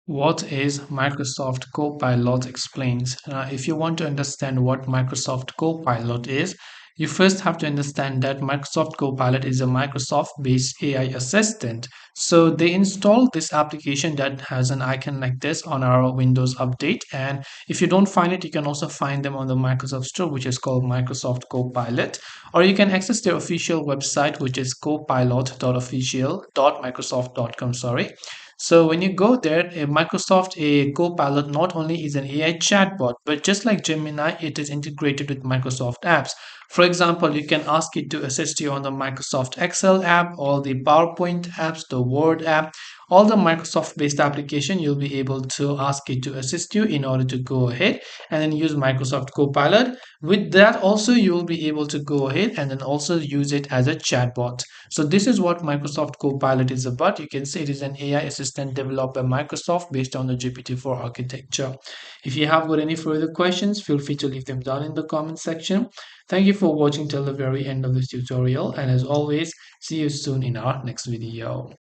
What is Microsoft Copilot explains. If you want to understand what Microsoft Copilot is, you first have to understand that Microsoft Copilot is a Microsoft based AI assistant. So they installed this application that has an icon like this on our Windows update. And if you don't find it, you can also find them on the Microsoft Store, which is called Microsoft Copilot. Or you can access their official website, which is copilot.official.microsoft.com. Sorry. So when you go there, a Copilot not only is an AI chatbot, but just like Gemini, it is integrated with Microsoft apps. For example, you can ask it to assist you on the Microsoft Excel app, all the PowerPoint apps, the Word app, all the Microsoft-based application. You'll be able to ask it to assist you in order to go ahead and then use Microsoft Copilot. With that, also you will be able to go ahead and then also use it as a chatbot. So this is what Microsoft Copilot is about. You can say it is an AI assistant developed by Microsoft based on the GPT-4 architecture. If you have got any further questions, feel free to leave them down in the comment section. Thank you for watching till the very end of this tutorial, and as always, see you soon in our next video.